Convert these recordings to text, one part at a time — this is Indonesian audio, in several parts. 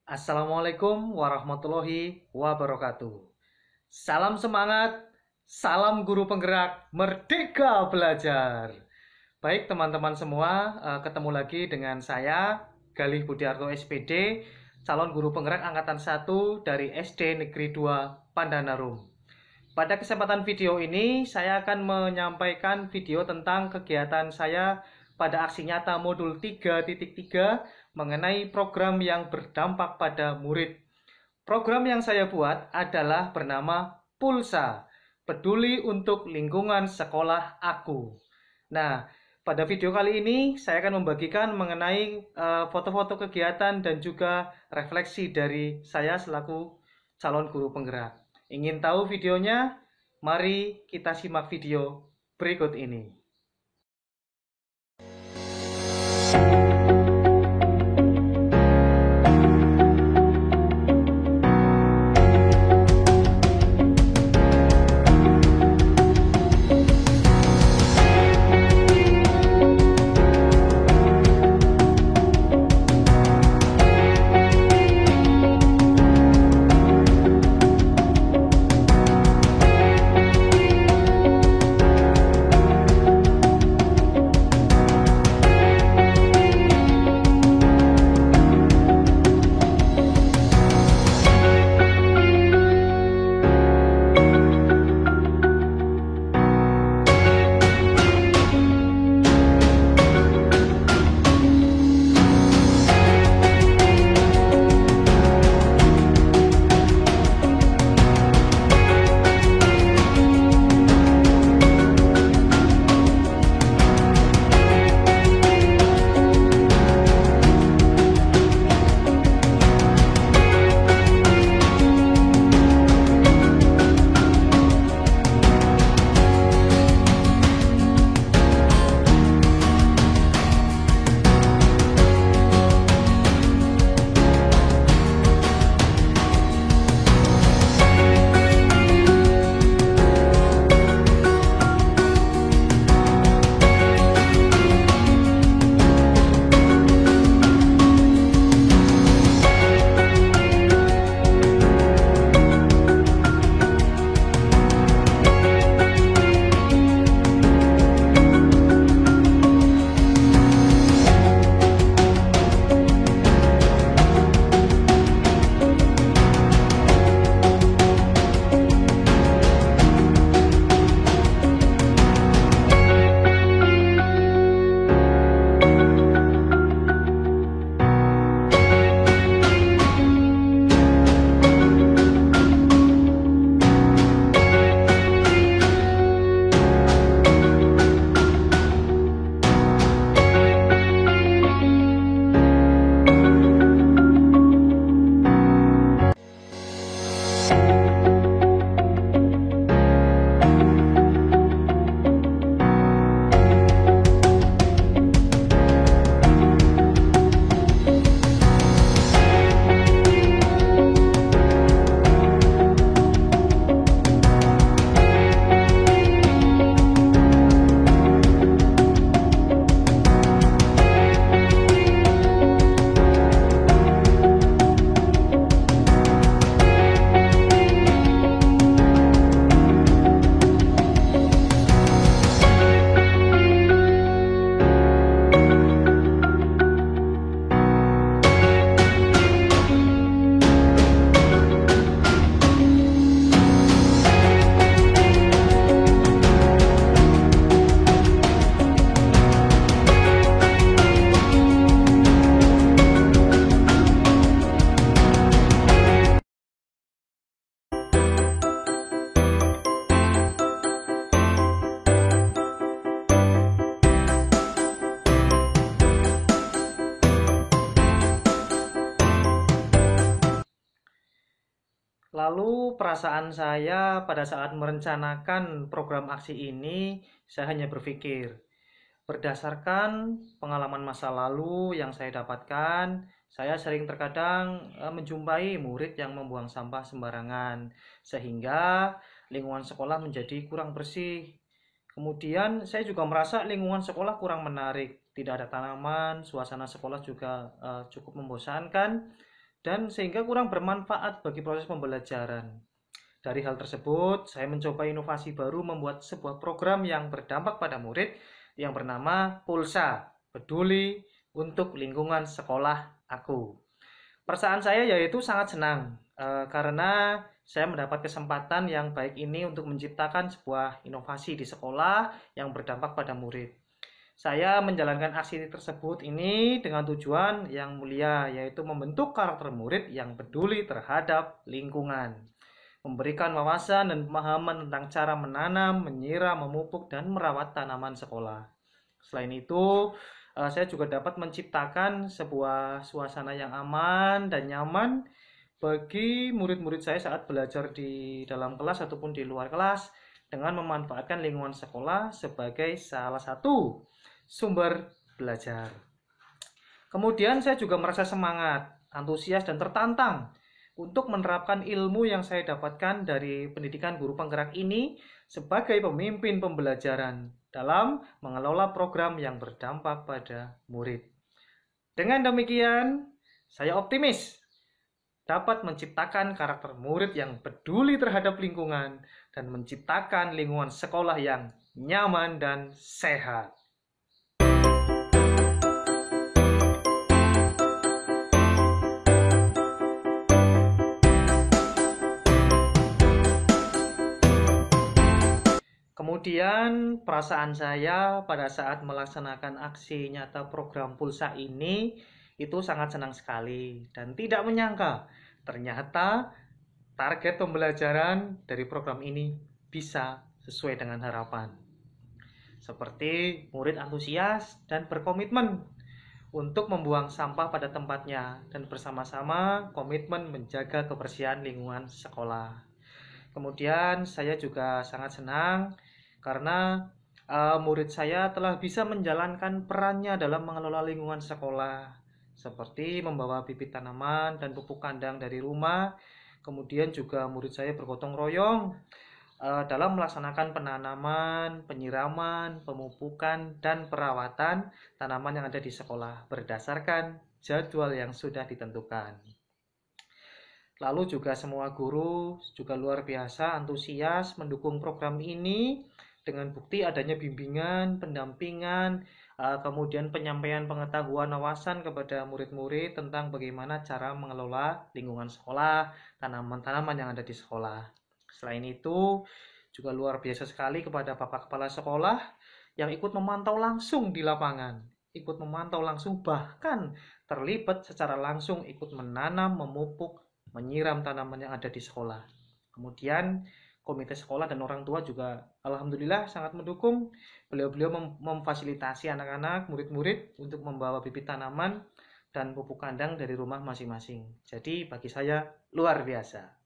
Assalamualaikum warahmatullahi wabarakatuh. Salam semangat, salam guru penggerak, merdeka belajar. Baik teman-teman semua, ketemu lagi dengan saya, Galih Budiarto SPD, calon guru penggerak angkatan 1 dari SD Negeri 2 Pandanarum. Pada kesempatan video ini, saya akan menyampaikan video tentang kegiatan saya pada aksi nyata modul 3.3 mengenai program yang berdampak pada murid. Program yang saya buat adalah bernama Pulsa, Peduli untuk Lingkungan Sekolah Aku. Nah, pada video kali ini saya akan membagikan mengenai foto-foto kegiatan dan juga refleksi dari saya selaku calon guru penggerak. Ingin tahu videonya? Mari kita simak video berikut ini. Lalu perasaan saya pada saat merencanakan program aksi ini, saya hanya berpikir, berdasarkan pengalaman masa lalu yang saya dapatkan, saya sering terkadang menjumpai murid yang membuang sampah sembarangan, sehingga lingkungan sekolah menjadi kurang bersih. Kemudian saya juga merasa lingkungan sekolah kurang menarik, tidak ada tanaman, suasana sekolah juga cukup membosankan, dan sehingga kurang bermanfaat bagi proses pembelajaran. Dari hal tersebut, saya mencoba inovasi baru membuat sebuah program yang berdampak pada murid yang bernama Pulsa Peduli untuk Lingkungan Sekolah Aku. Perasaan saya yaitu sangat senang karena saya mendapat kesempatan yang baik ini untuk menciptakan sebuah inovasi di sekolah yang berdampak pada murid. Saya menjalankan aksi tersebut ini dengan tujuan yang mulia, yaitu membentuk karakter murid yang peduli terhadap lingkungan, memberikan wawasan dan pemahaman tentang cara menanam, menyiram, memupuk, dan merawat tanaman sekolah. Selain itu, saya juga dapat menciptakan sebuah suasana yang aman dan nyaman bagi murid-murid saya saat belajar di dalam kelas ataupun di luar kelas dengan memanfaatkan lingkungan sekolah sebagai salah satu sumber belajar. Kemudian saya juga merasa semangat, antusias, dan tertantang untuk menerapkan ilmu yang saya dapatkan dari pendidikan guru penggerak ini sebagai pemimpin pembelajaran dalam mengelola program yang berdampak pada murid. Dengan demikian, saya optimis dapat menciptakan karakter murid yang peduli terhadap lingkungan dan menciptakan lingkungan sekolah yang nyaman dan sehat. Kemudian perasaan saya pada saat melaksanakan aksi nyata program Pulsa ini itu sangat senang sekali dan tidak menyangka ternyata target pembelajaran dari program ini bisa sesuai dengan harapan. Seperti murid antusias dan berkomitmen untuk membuang sampah pada tempatnya dan bersama-sama komitmen menjaga kebersihan lingkungan sekolah. Kemudian saya juga sangat senang karena murid saya telah bisa menjalankan perannya dalam mengelola lingkungan sekolah, seperti membawa bibit tanaman dan pupuk kandang dari rumah. Kemudian juga murid saya bergotong royong dalam melaksanakan penanaman, penyiraman, pemupukan, dan perawatan tanaman yang ada di sekolah berdasarkan jadwal yang sudah ditentukan. Lalu juga semua guru juga luar biasa antusias mendukung program ini dengan bukti adanya bimbingan, pendampingan, kemudian penyampaian pengetahuan wawasan kepada murid-murid tentang bagaimana cara mengelola lingkungan sekolah, tanaman-tanaman yang ada di sekolah. Selain itu, juga luar biasa sekali kepada Bapak Kepala Sekolah yang ikut memantau langsung di lapangan, ikut memantau langsung bahkan terlibat secara langsung ikut menanam, memupuk, menyiram tanaman yang ada di sekolah. Kemudian komite sekolah dan orang tua juga alhamdulillah sangat mendukung. Beliau-beliau memfasilitasi anak-anak, murid-murid untuk membawa bibit tanaman dan pupuk kandang dari rumah masing-masing. Jadi bagi saya luar biasa.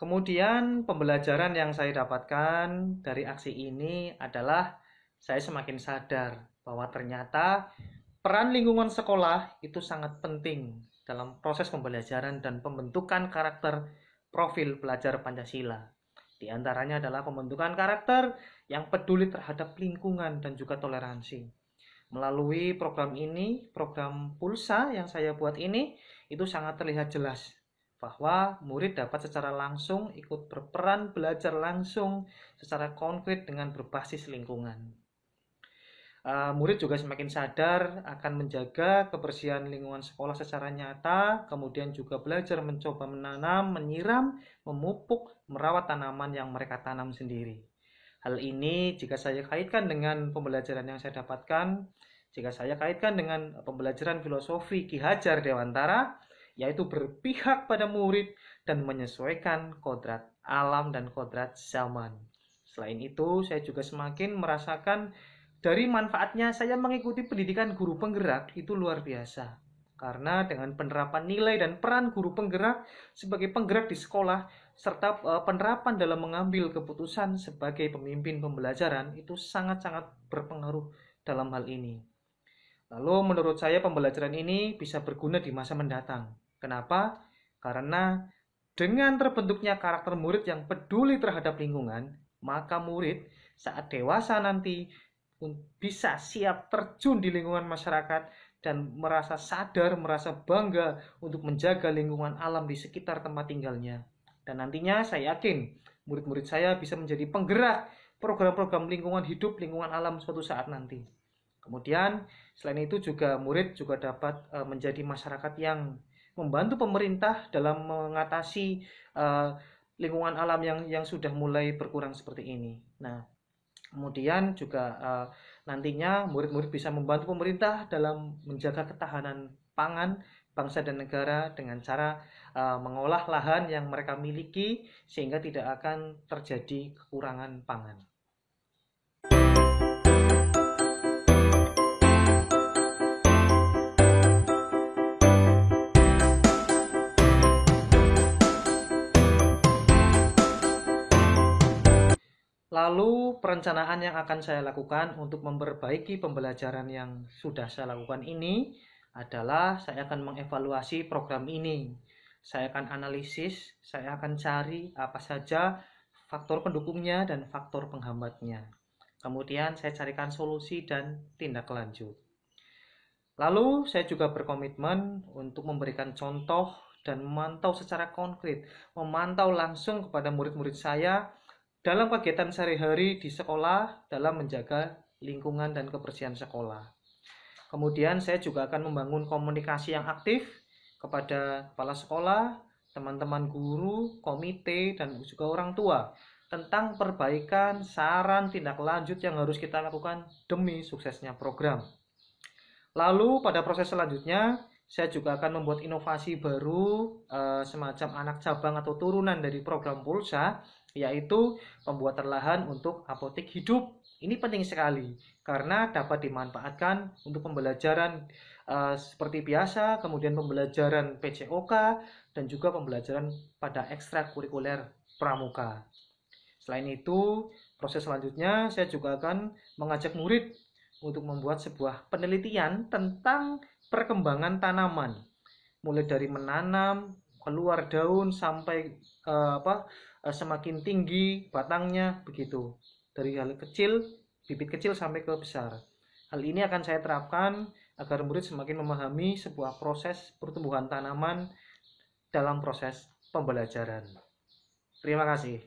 Kemudian pembelajaran yang saya dapatkan dari aksi ini adalah saya semakin sadar bahwa ternyata peran lingkungan sekolah itu sangat penting dalam proses pembelajaran dan pembentukan karakter profil pelajar Pancasila. Di antaranya adalah pembentukan karakter yang peduli terhadap lingkungan dan juga toleransi. Melalui program ini, program Pulsa yang saya buat ini, itu sangat terlihat jelas bahwa murid dapat secara langsung ikut berperan belajar langsung secara konkret dengan berbasis lingkungan. Murid juga semakin sadar akan menjaga kebersihan lingkungan sekolah secara nyata, kemudian juga belajar mencoba menanam, menyiram, memupuk, merawat tanaman yang mereka tanam sendiri. Hal ini jika saya kaitkan dengan pembelajaran yang saya dapatkan, jika saya kaitkan dengan pembelajaran filosofi Ki Hajar Dewantara, yaitu berpihak pada murid dan menyesuaikan kodrat alam dan kodrat zaman. Selain itu, saya juga semakin merasakan dari manfaatnya saya mengikuti pendidikan guru penggerak itu luar biasa. Karena dengan penerapan nilai dan peran guru penggerak sebagai penggerak di sekolah, serta penerapan dalam mengambil keputusan sebagai pemimpin pembelajaran itu sangat-sangat berpengaruh dalam hal ini. Lalu menurut saya pembelajaran ini bisa berguna di masa mendatang. Kenapa? Karena Dengan terbentuknya karakter murid yang peduli terhadap lingkungan, maka murid saat dewasa nanti bisa siap terjun di lingkungan masyarakat dan merasa sadar, merasa bangga untuk menjaga lingkungan alam di sekitar tempat tinggalnya. Dan nantinya saya yakin murid-murid saya bisa menjadi penggerak program-program lingkungan hidup, lingkungan alam suatu saat nanti. Kemudian selain itu juga murid juga dapat menjadi masyarakat yang membantu pemerintah dalam mengatasi lingkungan alam yang sudah mulai berkurang seperti ini. Nah, kemudian juga nantinya murid-murid bisa membantu pemerintah dalam menjaga ketahanan pangan bangsa dan negara dengan cara mengolah lahan yang mereka miliki sehingga tidak akan terjadi kekurangan pangan. Lalu perencanaan yang akan saya lakukan untuk memperbaiki pembelajaran yang sudah saya lakukan ini adalah saya akan mengevaluasi program ini. Saya akan analisis, saya akan cari apa saja faktor pendukungnya dan faktor penghambatnya. Kemudian saya carikan solusi dan tindak lanjut. Lalu saya juga berkomitmen untuk memberikan contoh dan memantau secara konkret, memantau langsung kepada murid-murid saya dalam kegiatan sehari-hari di sekolah dalam menjaga lingkungan dan kebersihan sekolah. Kemudian saya juga akan membangun komunikasi yang aktif kepada kepala sekolah, teman-teman guru, komite, dan juga orang tua tentang perbaikan, saran, tindak lanjut yang harus kita lakukan demi suksesnya program. Lalu pada proses selanjutnya saya juga akan membuat inovasi baru semacam anak cabang atau turunan dari program Pulsa, yaitu pembuatan lahan untuk apotek hidup. Ini penting sekali karena dapat dimanfaatkan untuk pembelajaran seperti biasa, kemudian pembelajaran PCOK dan juga pembelajaran pada ekstrakurikuler pramuka. Selain itu, proses selanjutnya saya juga akan mengajak murid untuk membuat sebuah penelitian tentang perkembangan tanaman, mulai dari menanam, keluar daun sampai semakin tinggi batangnya begitu, dari hal kecil, bibit kecil sampai ke besar. Hal ini akan saya terapkan agar murid semakin memahami sebuah proses pertumbuhan tanaman dalam proses pembelajaran. Terima kasih.